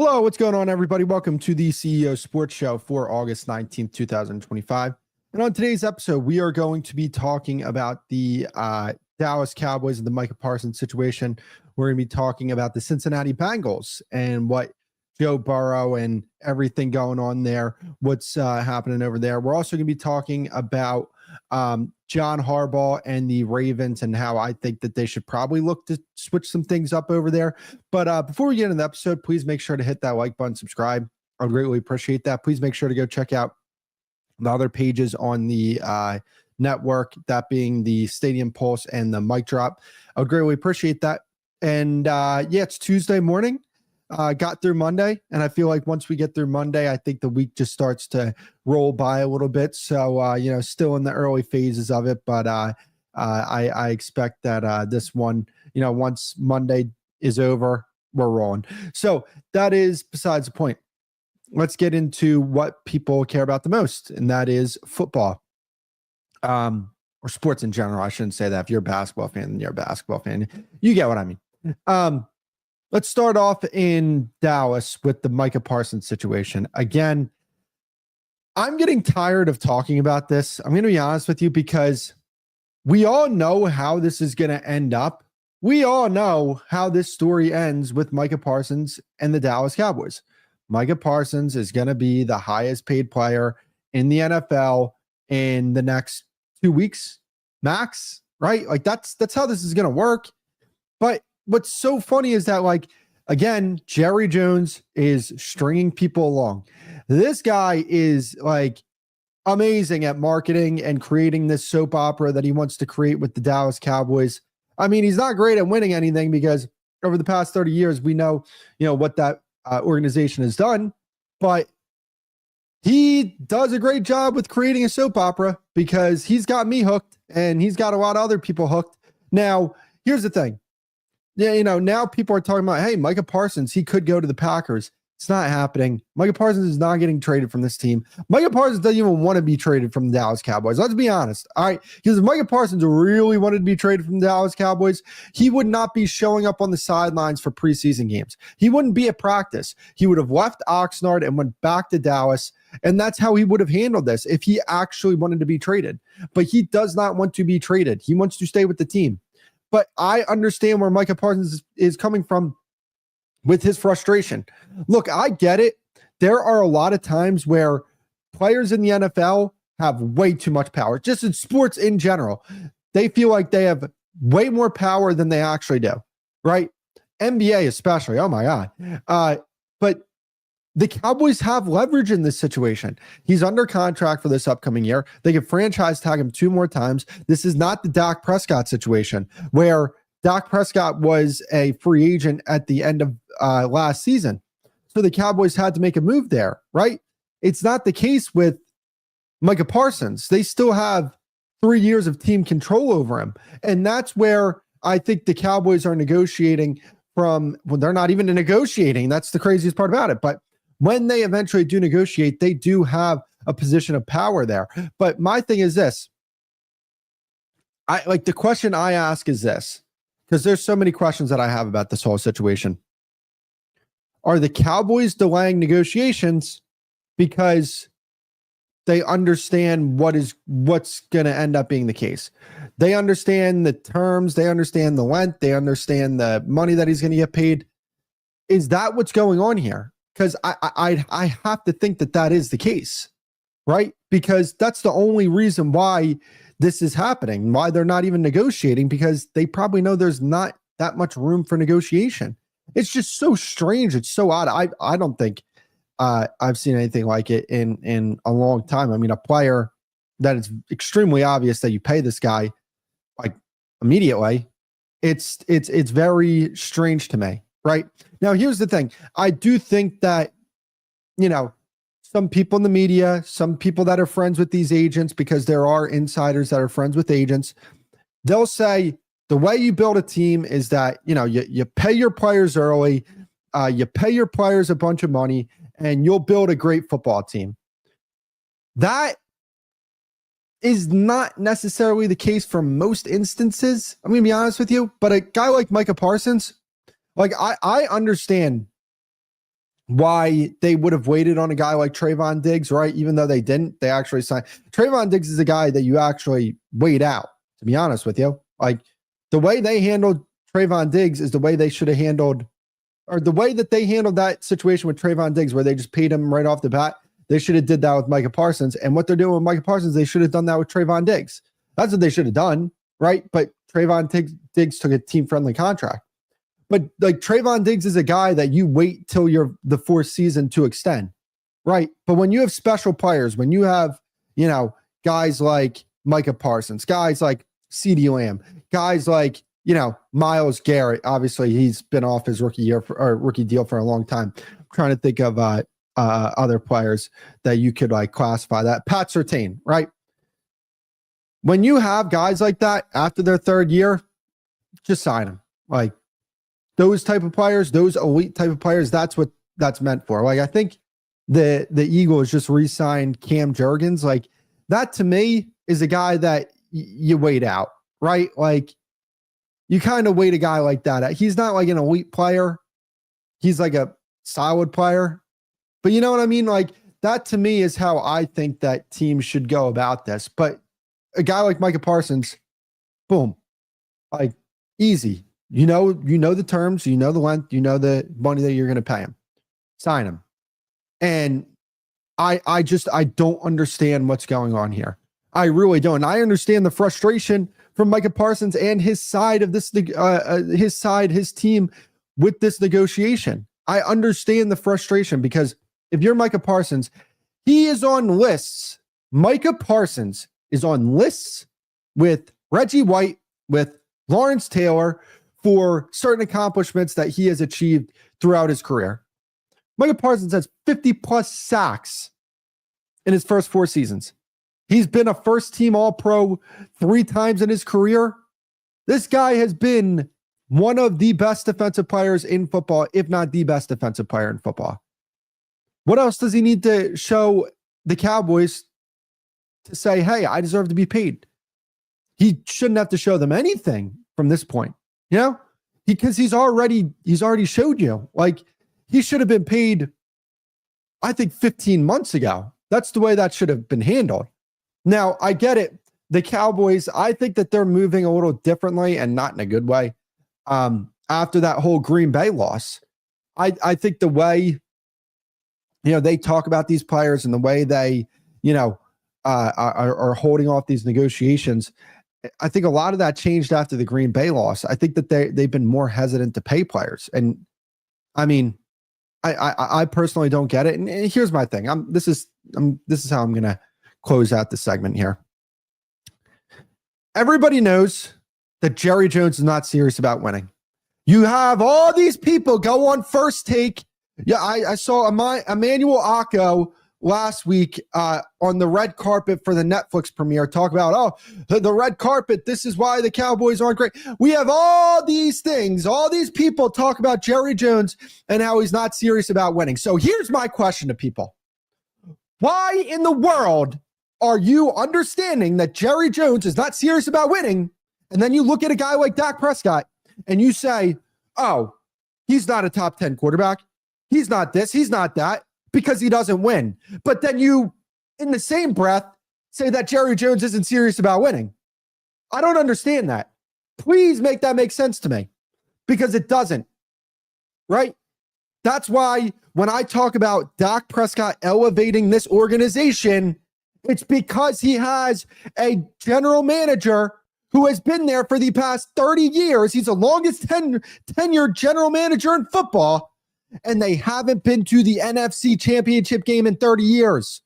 Hello, what's going on, everybody? Welcome to the CEO Sports Show for August 19th, 2025. And on today's episode, we are going to be talking about the Dallas Cowboys and the Micah Parsons situation. We're going to be talking about the Cincinnati Bengals and what Joe Burrow and everything going on there, what's happening over there. We're also going to be talking about John Harbaugh and the Ravens and how I think that they should probably look to switch some things up over there. But before we get into the episode, please make sure to hit that like button, subscribe. I'd greatly appreciate that. Please make sure to go check out the other pages on the network, that being the Stadium Pulse and the Mic Drop. I would greatly appreciate that. And yeah, it's Tuesday morning. Got through Monday, and I feel like once we get through Monday, I think the week just starts to roll by a little bit. So, still in the early phases of it, but I expect that this one, once Monday is over, we're rolling. So that is besides the point. Let's get into what people care about the most, and that is football, or sports in general. I shouldn't say that. If you're a basketball fan, then you're a basketball fan. You get what I mean. Let's start off in Dallas with the Micah Parsons situation. Again, I'm getting tired of talking about this. I'm going to be honest with you, because we all know how this is going to end up. We all know how this story ends with Micah Parsons and the Dallas Cowboys. Micah Parsons is going to be the highest paid player in the NFL in the next 2 weeks, max, right? Like that's how this is going to work. But what's so funny is that, again, Jerry Jones is stringing people along. This guy is amazing at marketing and creating this soap opera that he wants to create with the Dallas Cowboys. I mean, he's not great at winning anything, because over the past 30 years, we know, what that organization has done, but he does a great job with creating a soap opera, because he's got me hooked and he's got a lot of other people hooked. Now, here's the thing. Yeah, now people are talking about, hey, Micah Parsons, he could go to the Packers. It's not happening. Micah Parsons is not getting traded from this team. Micah Parsons doesn't even want to be traded from the Dallas Cowboys. Let's be honest. All right. Because if Micah Parsons really wanted to be traded from the Dallas Cowboys, he would not be showing up on the sidelines for preseason games. He wouldn't be at practice. He would have left Oxnard and went back to Dallas. And that's how he would have handled this if he actually wanted to be traded. But he does not want to be traded. He wants to stay with the team. But I understand where Micah Parsons is coming from with his frustration. Look, I get it. There are a lot of times where players in the NFL have way too much power, just in sports in general. They feel like they have way more power than they actually do, right? NBA especially. Oh, my God. But the Cowboys have leverage in this situation. He's under contract for this upcoming year. They can franchise tag him 2 more times. This is not the Dak Prescott situation, where Dak Prescott was a free agent at the end of last season. So the Cowboys had to make a move there, right? It's not the case with Micah Parsons. They still have 3 years of team control over him. And that's where I think the Cowboys are negotiating from. Well, they're not even negotiating. That's the craziest part about it. But when they eventually do negotiate, they do have a position of power there. But my thing is this. The question I ask is this, because there's so many questions that I have about this whole situation. Are the Cowboys delaying negotiations because they understand what's going to end up being the case? They understand the terms, they understand the length, they understand the money that he's going to get paid. Is that what's going on here? Because I have to think that is the case, right? Because that's the only reason why this is happening, why they're not even negotiating, because they probably know there's not that much room for negotiation. It's just so strange. It's so odd. I don't think I've seen anything like it in a long time. I mean, a player that it's extremely obvious that you pay this guy immediately. It's very strange to me. Right now, here's the thing. I do think that, some people in the media, some people that are friends with these agents, because there are insiders that are friends with agents, they'll say the way you build a team is that, you pay your players early, you pay your players a bunch of money, and you'll build a great football team. That is not necessarily the case for most instances. I'm going to be honest with you, but a guy like Micah Parsons, I understand why they would have waited on a guy like Trayvon Diggs, right? Even though they didn't, they actually signed. Trayvon Diggs is a guy that you actually wait out, to be honest with you. Like, the way they handled Trayvon Diggs is the way they should have handled, or the way that they handled that situation with Trayvon Diggs, where they just paid him right off the bat. They should have did that with Micah Parsons. And what they're doing with Micah Parsons, they should have done that with Trayvon Diggs. That's what they should have done, right? But Trayvon Diggs took a team-friendly contract. But like, Trayvon Diggs is a guy that you wait till the fourth season to extend, right? But when you have special players, when you have, guys like Micah Parsons, guys like CeeDee Lamb, guys like, Myles Garrett, obviously he's been off his rookie deal for a long time. I'm trying to think of other players that you could like classify that. Pat Surtain, right? When you have guys like that after their third year, just sign them. Like, those type of players, those elite type of players, that's what that's meant for. Like, I think the Eagles just re-signed Cam Jurgens. Like, that to me is a guy that you wait out, right? Like, you kind of wait a guy like that out. He's not like an elite player. He's like a solid player. But you know what I mean? Like, that to me is how I think that teams should go about this. But a guy like Micah Parsons, boom, like, easy. You know the terms, you know the length, you know the money that you're going to pay him. Sign him. And I don't understand what's going on here. I really don't. I understand the frustration from Micah Parsons and his side of this, his team with this negotiation. I understand the frustration, because if you're Micah Parsons, he is on lists. Micah Parsons is on lists with Reggie White, with Lawrence Taylor, for certain accomplishments that he has achieved throughout his career. Micah Parsons has 50 plus sacks in his first 4 seasons. He's been a first team All-Pro 3 times in his career. This guy has been one of the best defensive players in football, if not the best defensive player in football. What else does he need to show the Cowboys to say, hey, I deserve to be paid? He shouldn't have to show them anything from this point. Because he's already showed you. Like, he should have been paid, I think, 15 months ago. That's the way that should have been handled. Now, I get it. The Cowboys, I think that they're moving a little differently, and not in a good way. After that whole Green Bay loss, I think the way, they talk about these players and the way they, are holding off these negotiations, I think a lot of that changed after the Green Bay loss. I think that they've been more hesitant to pay players. And I mean, I personally don't get it. And here's my thing. This is how I'm going to close out the segment here. Everybody knows that Jerry Jones is not serious about winning. You have all these people go on First Take. Yeah, I saw Emmanuel Akko last week on the red carpet for the Netflix premiere talk about, the red carpet, this is why the Cowboys aren't great. We have all these things, all these people talk about Jerry Jones and how he's not serious about winning. So here's my question to people. Why in the world are you understanding that Jerry Jones is not serious about winning, and then you look at a guy like Dak Prescott and you say, oh, he's not a top 10 quarterback. He's not this, he's not that, because he doesn't win. But then you, in the same breath, say that Jerry Jones isn't serious about winning. I don't understand that. Please make that make sense to me, because it doesn't, right? That's why when I talk about Dak Prescott elevating this organization, it's because he has a general manager who has been there for the past 30 years. He's the longest tenured general manager in football, and they haven't been to the NFC Championship game in 30 years.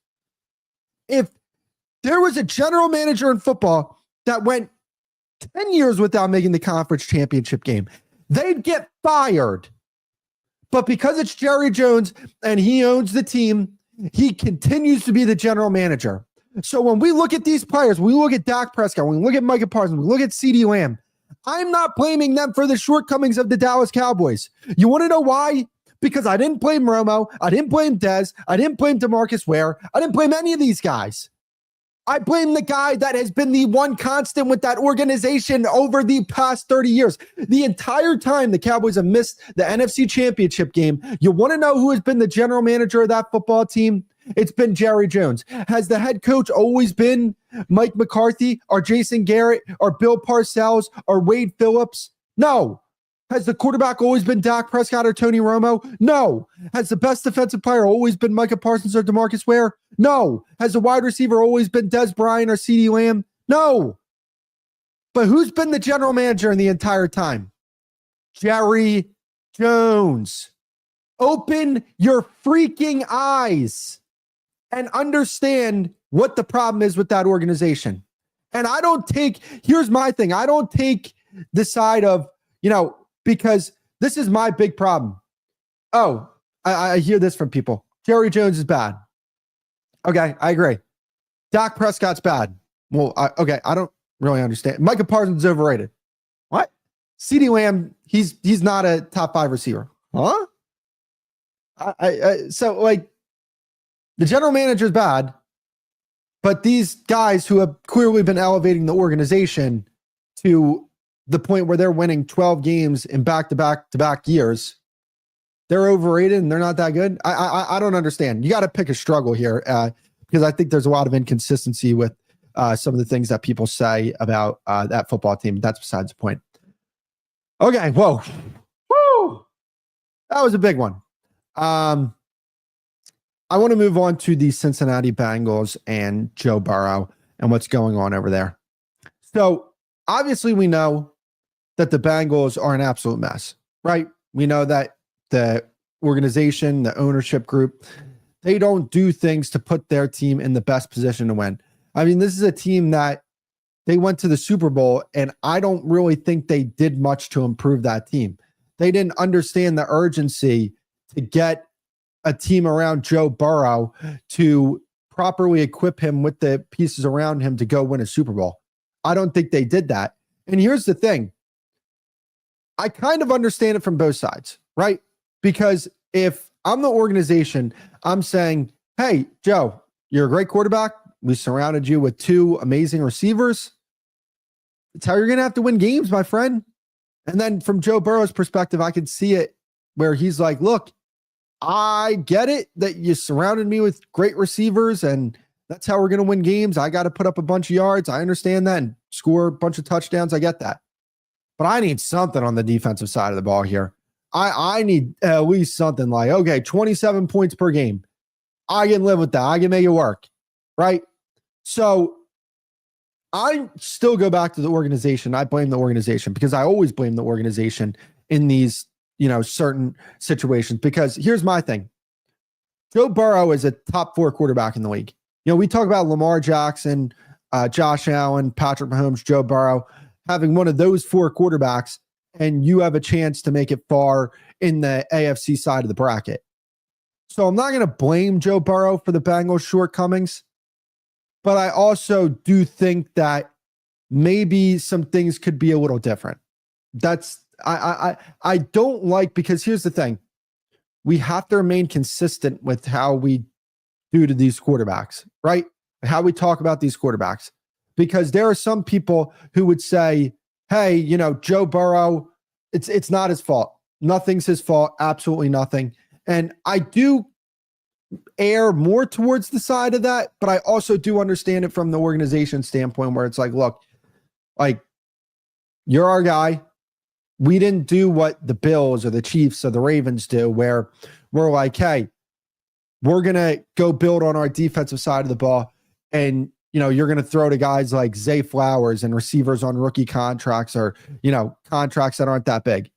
If there was a general manager in football that went 10 years without making the conference championship game, they'd get fired. But because it's Jerry Jones and he owns the team, he continues to be the general manager. So when we look at these players, we look at Dak Prescott, when we look at Micah Parsons, we look at CeeDee Lamb, I'm not blaming them for the shortcomings of the Dallas Cowboys. You want to know why? Because I didn't blame Romo, I didn't blame Dez, I didn't blame DeMarcus Ware, I didn't blame any of these guys. I blame the guy that has been the one constant with that organization over the past 30 years. The entire time the Cowboys have missed the NFC Championship game, you want to know who has been the general manager of that football team? It's been Jerry Jones. Has the head coach always been Mike McCarthy or Jason Garrett or Bill Parcells or Wade Phillips? No. Has the quarterback always been Dak Prescott or Tony Romo? No. Has the best defensive player always been Micah Parsons or DeMarcus Ware? No. Has the wide receiver always been Des Bryant or CeeDee Lamb? No. But who's been the general manager in the entire time? Jerry Jones. Open your freaking eyes and understand what the problem is with that organization. And here's my thing. I don't take the side of, because this is my big problem. Oh, I hear this from people. Jerry Jones is bad. Okay, I agree. Dak Prescott's bad. Well, I don't really understand. Micah Parsons is overrated. What? CeeDee Lamb, he's not a top 5 receiver. Huh? So the general manager is bad, but these guys who have clearly been elevating the organization to the point where they're winning 12 games in back-to-back years, they're overrated and they're not that good. I don't understand. You got to pick a struggle here because I think there's a lot of inconsistency with some of the things that people say about that football team. That's besides the point. Okay, whoa. Woo! That was a big one. I want to move on to the Cincinnati Bengals and Joe Burrow and what's going on over there. So obviously we know that the Bengals are an absolute mess, right? We know that the organization, the ownership group, they don't do things to put their team in the best position to win. I mean, this is a team that they went to the Super Bowl, and I don't really think they did much to improve that team. They didn't understand the urgency to get a team around Joe Burrow to properly equip him with the pieces around him to go win a Super Bowl. I don't think they did that. And here's the thing. I kind of understand it from both sides, right? Because if I'm the organization, I'm saying, hey, Joe, you're a great quarterback. We surrounded you with 2 amazing receivers. It's how you're going to have to win games, my friend. And then from Joe Burrow's perspective, I can see it where he's like, look, I get it that you surrounded me with great receivers and that's how we're going to win games. I got to put up a bunch of yards. I understand that and score a bunch of touchdowns. I get that. But I need something on the defensive side of the ball here. I need at least something like, okay, 27 points per game. I can live with that. I can make it work, right? So I still go back to the organization. I blame the organization because I always blame the organization in these, certain situations. Because here's my thing. Joe Burrow is a top 4 quarterback in the league. We talk about Lamar Jackson, Josh Allen, Patrick Mahomes, Joe Burrow, having one of those 4 quarterbacks, and you have a chance to make it far in the AFC side of the bracket. So I'm not going to blame Joe Burrow for the Bengals' shortcomings, but I also do think that maybe some things could be a little different. I don't like, because here's the thing. We have to remain consistent with how we do to these quarterbacks, right? How we talk about these quarterbacks. Because there are some people who would say, hey, Joe Burrow, it's not his fault. Nothing's his fault. Absolutely nothing. And I do err more towards the side of that, but I also do understand it from the organization standpoint where it's like, look, you're our guy. We didn't do what the Bills or the Chiefs or the Ravens do, where we're like, hey, we're going to go build on our defensive side of the ball. And, you're going to throw to guys like Zay Flowers and receivers on rookie contracts or, contracts that aren't that big.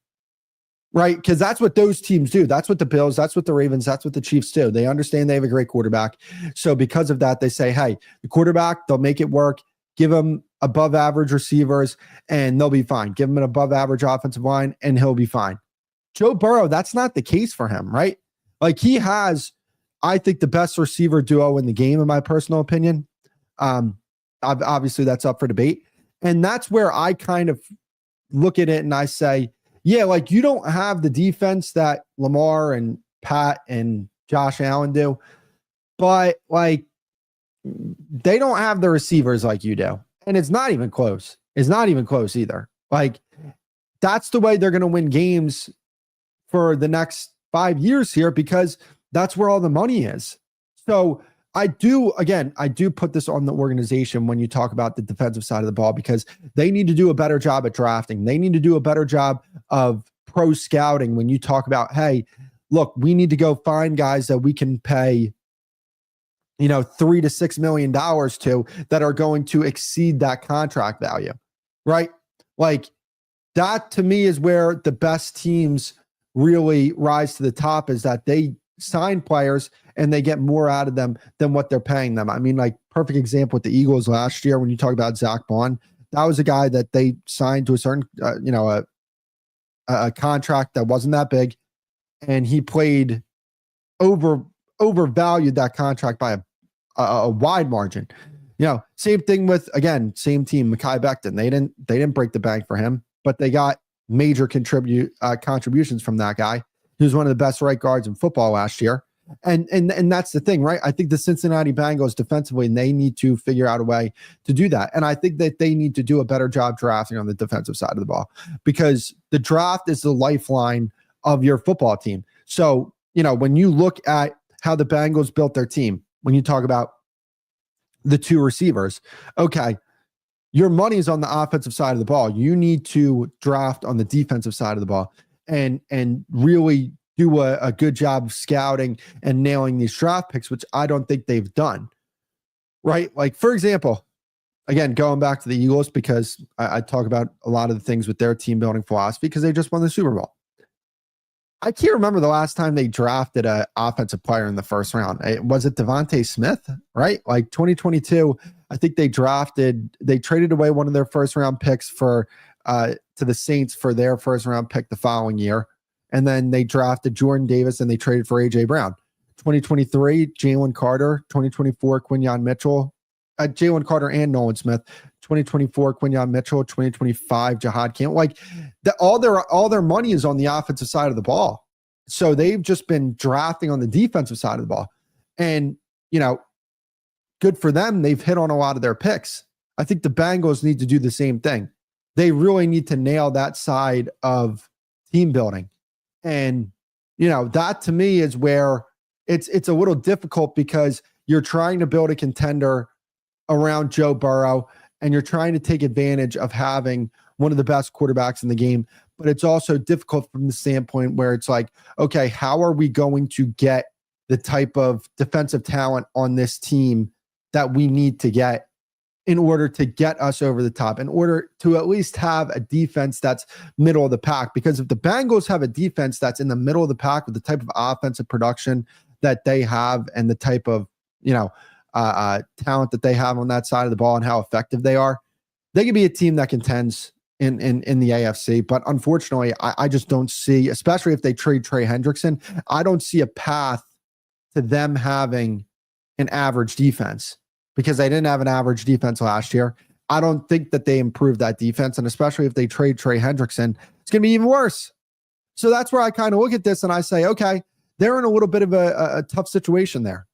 Right? Because that's what those teams do. That's what the Bills, that's what the Ravens, that's what the Chiefs do. They understand they have a great quarterback. So because of that, they say, hey, the quarterback, they'll make it work. Give him above average receivers and they'll be fine. Give him an above average offensive line and he'll be fine. Joe Burrow, that's not the case for him, right? He has, I think, the best receiver duo in the game, in my personal opinion. Obviously, that's up for debate. And that's where I kind of look at it and I say, yeah, you don't have the defense that Lamar and Pat and Josh Allen do, but they don't have the receivers like you do. And it's not even close. It's not even close either. Like, that's the way they're going to win games for the next 5 years here, because that's where all the money is. So I do put this on the organization when you talk about the defensive side of the ball, because they need to do a better job at drafting. They need to do a better job of pro scouting when you talk about, hey, look, we need to go find guys that we can pay, $3 to $6 million to, that are going to exceed that contract value, right? Like, that to me is where the best teams really rise to the top, is that they sign players and they get more out of them than what they're paying them. I mean, like, perfect example with the Eagles last year, when you talk about Zach Bond, that was a guy that they signed to a certain, a contract that wasn't that big, and he played overvalued that contract by a wide margin. Same thing with, again, same team, Mekhi Becton. They didn't break the bank for him, but they got major contributions from that guy. He was one of the best right guards in football last year. And that's the thing, right? I think the Cincinnati Bengals defensively, and they need to figure out a way to do that. And I think that they need to do a better job drafting on the defensive side of the ball, because the draft is the lifeline of your football team. So, when you look at how the Bengals built their team, when you talk about the two receivers, okay, your money's on the offensive side of the ball. You need to draft on the defensive side of the ball and really do a good job of scouting and nailing these draft picks, which I don't think they've done. Right? Like, for example, again, going back to the Eagles, because I talk about a lot of the things with their team building philosophy, because they just won the Super Bowl. I can't remember the last time they drafted an offensive player in the first round. Was it Devontae Smith, right? Like 2022, I think they traded away one of their first round picks to the Saints for their first round pick the following year. And then they drafted Jordan Davis and they traded for A.J. Brown. 2023, Jalen Carter. 2024, Quinyon Mitchell. Jalen Carter and Nolan Smith. 2024, Quinyon Mitchell. 2025, Jahad Campbell. Like, all their money is on the offensive side of the ball. So they've just been drafting on the defensive side of the ball. And, good for them. They've hit on a lot of their picks. I think the Bengals need to do the same thing. They really need to nail that side of team building. And, that to me is where it's a little difficult, because you're trying to build a contender around Joe Burrow, and you're trying to take advantage of having one of the best quarterbacks in the game. But it's also difficult from the standpoint where it's like, okay, how are we going to get the type of defensive talent on this team that we need to get in order to get us over the top, in order to at least have a defense that's middle of the pack? Because if the Bengals have a defense that's in the middle of the pack with the type of offensive production that they have, and the type of, talent that they have on that side of the ball, and how effective they are, they could be a team that contends in the AFC. But unfortunately, I just don't see, especially if they trade Trey Hendrickson, I don't see a path to them having an average defense, because they didn't have an average defense last year. I don't think that they improved that defense. And especially if they trade Trey Hendrickson, it's going to be even worse. So that's where I kind of look at this and I say, okay, they're in a little bit of a tough situation there.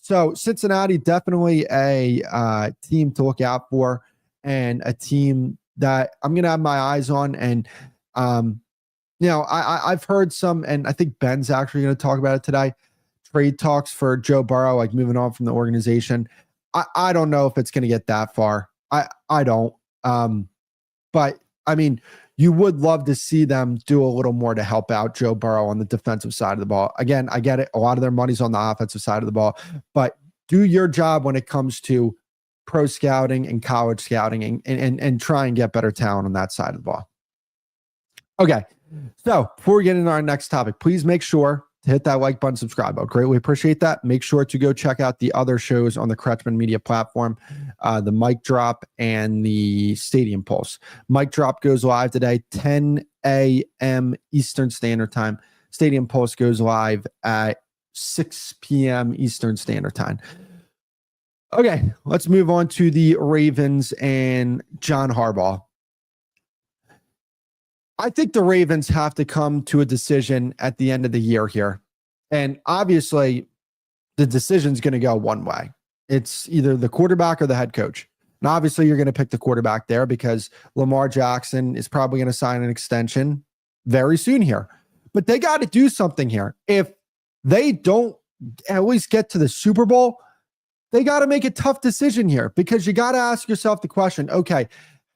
So Cincinnati, definitely a team to look out for, and a team that I'm going to have my eyes on. And, I've heard some, and I think Ben's actually going to talk about it today, trade talks for Joe Burrow, like moving on from the organization. I don't know if it's going to get that far. I don't. But I mean, you would love to see them do a little more to help out Joe Burrow on the defensive side of the ball. Again, I get it. A lot of their money's on the offensive side of the ball, but do your job when it comes to pro scouting and college scouting, and try and get better talent on that side of the ball. Okay. So before we get into our next topic, please make sure to hit that like button, subscribe. I'll greatly appreciate that. Make sure to go check out the other shows on the Kretschman Media platform, the Mic Drop and the Stadium Pulse. Mic Drop goes live today, 10 a.m. Eastern Standard Time. Stadium Pulse goes live at 6 p.m. Eastern Standard Time. Okay, let's move on to the Ravens and John Harbaugh. I think the Ravens have to come to a decision at the end of the year here. And obviously, the decision's going to go one way. It's either the quarterback or the head coach. And obviously you're going to pick the quarterback there because Lamar Jackson is probably going to sign an extension very soon here. But they got to do something here. If they don't at least get to the Super Bowl, they got to make a tough decision here because you got to ask yourself the question, okay,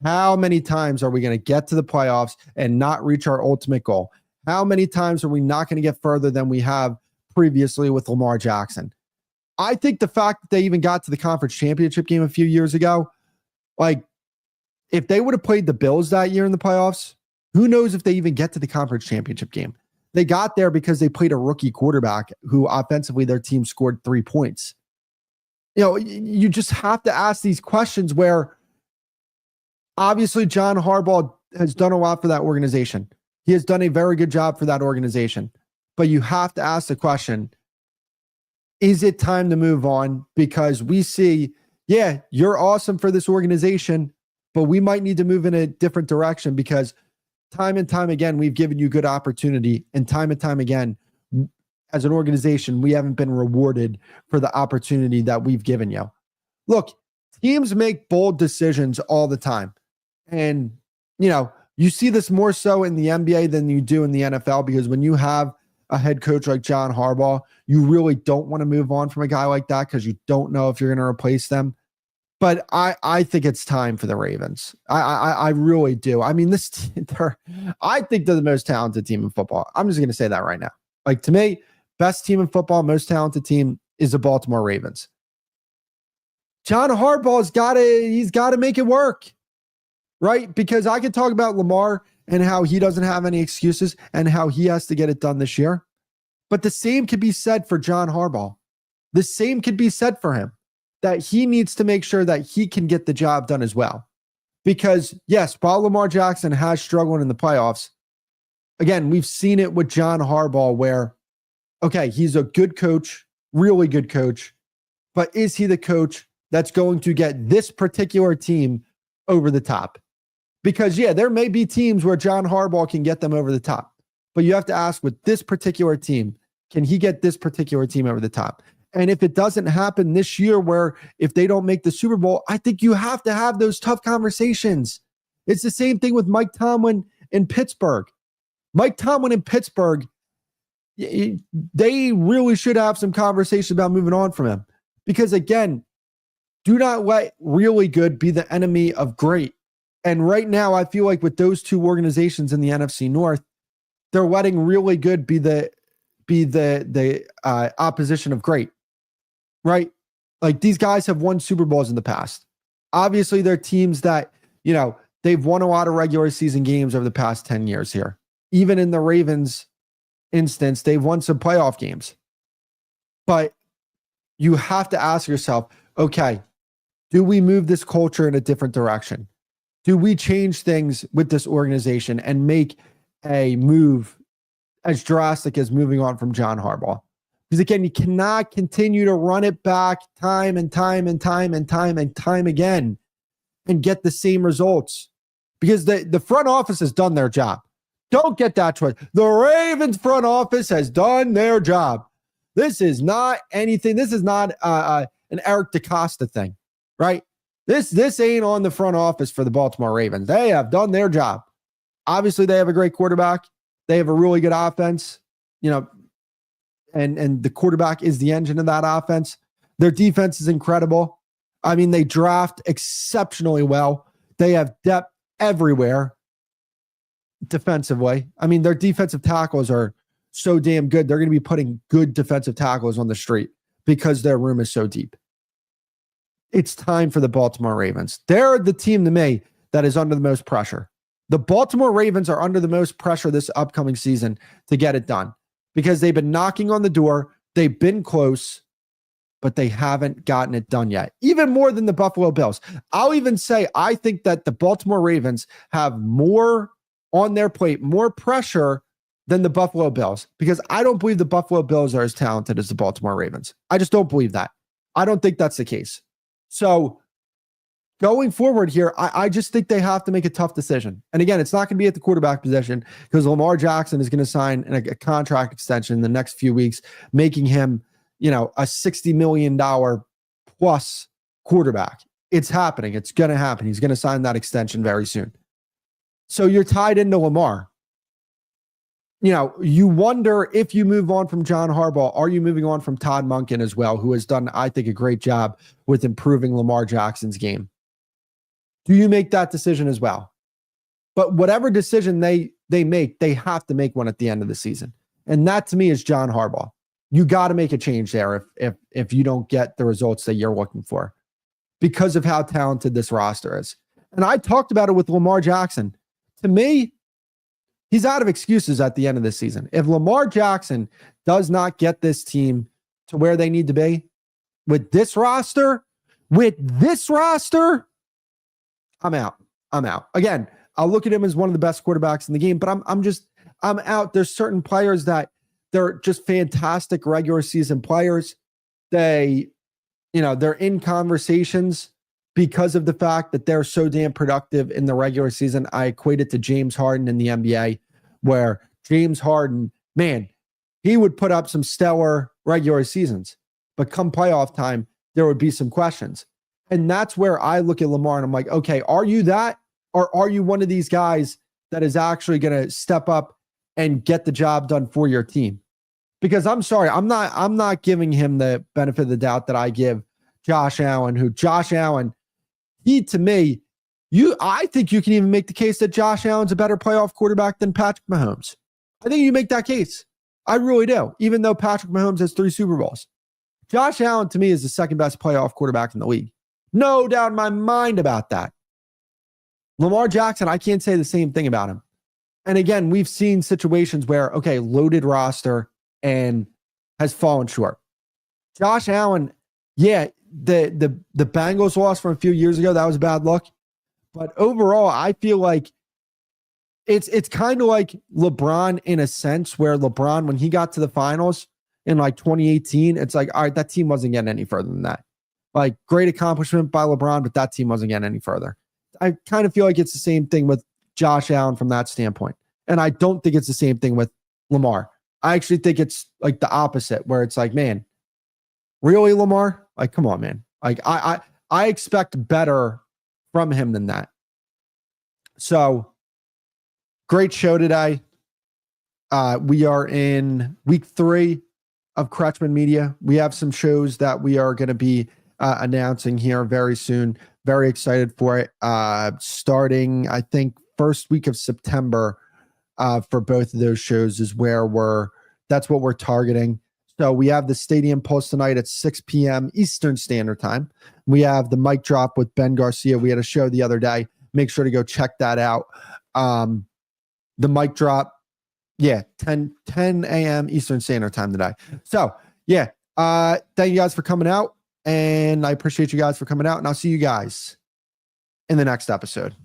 how many times are we going to get to the playoffs and not reach our ultimate goal? How many times are we not going to get further than we have previously with Lamar Jackson? I think the fact that they even got to the conference championship game a few years ago, like if they would have played the Bills that year in the playoffs, who knows if they even get to the conference championship game? They got there because they played a rookie quarterback who offensively their team scored 3 points. You know, you just have to ask these questions where obviously John Harbaugh has done a lot for that organization. He has done a very good job for that organization. But you have to ask the question, is it time to move on? Because we see, yeah, you're awesome for this organization, but we might need to move in a different direction because time and time again, we've given you good opportunity. And time again, as an organization, we haven't been rewarded for the opportunity that we've given you. Look, teams make bold decisions all the time. And, you know, you see this more so in the NBA than you do in the NFL because when you have a head coach like John Harbaugh, you really don't want to move on from a guy like that because you don't know if you're going to replace them. But I think it's time for the Ravens. I really do. I mean, I think they're the most talented team in football. I'm just going to say that right now. Like to me, best team in football, most talented team is the Baltimore Ravens. John Harbaugh's he's got to make it work, right? Because I could talk about Lamar and how he doesn't have any excuses and how he has to get it done this year. But the same could be said for John Harbaugh. The same could be said for him, that he needs to make sure that he can get the job done as well. Because yes, while Lamar Jackson has struggled in the playoffs, again, we've seen it with John Harbaugh where, okay, he's a good coach, really good coach, but is he the coach that's going to get this particular team over the top? Because yeah, there may be teams where John Harbaugh can get them over the top, but you have to ask with this particular team, can he get this particular team over the top? And if it doesn't happen this year, where if they don't make the Super Bowl, I think you have to have those tough conversations. It's the same thing with Mike Tomlin in Pittsburgh. Mike Tomlin in Pittsburgh, they really should have some conversations about moving on from him. Because again, do not let really good be the enemy of great. And right now, I feel like with those two organizations in the NFC North, they're letting really good be the opposition of great. Right? Like these guys have won Super Bowls in the past. Obviously, they're teams that, you know, they've won a lot of regular season games over the past 10 years here. Even in the Ravens instance, they've won some playoff games. But you have to ask yourself, okay, do we move this culture in a different direction? Do we change things with this organization and make a move as drastic as moving on from John Harbaugh? Because again, you cannot continue to run it back time and time again and get the same results. Because the front office has done their job. Don't get that twisted. The Ravens front office has done their job. This is not anything. This is not an Eric DeCosta thing, right? This ain't on the front office for the Baltimore Ravens. They have done their job. Obviously, they have a great quarterback. They have a really good offense, you know, and the quarterback is the engine of that offense. Their defense is incredible. I mean, they draft exceptionally well. They have depth everywhere defensively. I mean, their defensive tackles are so damn good. They're going to be putting good defensive tackles on the street because their room is so deep. It's time for the Baltimore Ravens. They're the team to me that is under the most pressure. The Baltimore Ravens are under the most pressure this upcoming season to get it done because they've been knocking on the door. They've been close, but they haven't gotten it done yet. Even more than the Buffalo Bills. I'll even say I think that the Baltimore Ravens have more on their plate, more pressure than the Buffalo Bills, because I don't believe the Buffalo Bills are as talented as the Baltimore Ravens. I just don't believe that. I don't think that's the case. So going forward here, I just think they have to make a tough decision. And again, it's not going to be at the quarterback position because Lamar Jackson is going to sign a contract extension in the next few weeks, making him, you know, a $60 million plus quarterback. It's happening. It's going to happen. He's going to sign that extension very soon. So you're tied into Lamar. You know, you wonder if you move on from John Harbaugh, are you moving on from Todd Monken as well, who has done, I think, a great job with improving Lamar Jackson's game? Do you make that decision as well? But whatever decision they make, they have to make one at the end of the season. And that to me is John Harbaugh. You got to make a change there if you don't get the results that you're looking for because of how talented this roster is. And I talked about it with Lamar Jackson. To me, he's out of excuses at the end of this season. If Lamar Jackson does not get this team to where they need to be with this roster, I'm out. Again, I'll look at him as one of the best quarterbacks in the game, but I'm out. There's certain players that they're just fantastic regular season players. They're in conversations because of the fact that they're so damn productive in the regular season. I equate it to James Harden in the NBA, where James Harden, man, he would put up some stellar regular seasons, but come playoff time, there would be some questions. And that's where I look at Lamar and I'm like, okay, are you that? Or are you one of these guys that is actually going to step up and get the job done for your team? Because I'm sorry, I'm not giving him the benefit of the doubt that I give Josh Allen, he, to me, I think you can even make the case that Josh Allen's a better playoff quarterback than Patrick Mahomes. I think you make that case. I really do, even though Patrick Mahomes has 3 Super Bowls. Josh Allen, to me, is the second best playoff quarterback in the league. No doubt in my mind about that. Lamar Jackson, I can't say the same thing about him. And again, we've seen situations where, okay, loaded roster and has fallen short. Josh Allen, yeah, the Bengals loss from a few years ago, that was a bad look. But overall, I feel like it's kind of like LeBron in a sense, where LeBron, when he got to the finals in like 2018, it's like, all right, that team wasn't getting any further than that. Like, great accomplishment by LeBron, but that team wasn't getting any further. I kind of feel like it's the same thing with Josh Allen from that standpoint. And I don't think it's the same thing with Lamar. I actually think it's like the opposite, where it's like, man, really, Lamar? Like, come on, man. Like, I expect better from him than that. So, great show today. We are in week 3 of Kretschman Media. We have some shows that we are going to be announcing here very soon. Very excited for it. Starting, I think, first week of September for both of those shows is where that's what we're targeting. So we have the Stadium Pulse tonight at 6 p.m. Eastern Standard Time. We have the mic drop with Ben Garcia. We had a show the other day. Make sure to go check that out. The mic drop, 10 a.m. Eastern Standard Time today. So, thank you guys for coming out. And I appreciate you guys for coming out. And I'll see you guys in the next episode.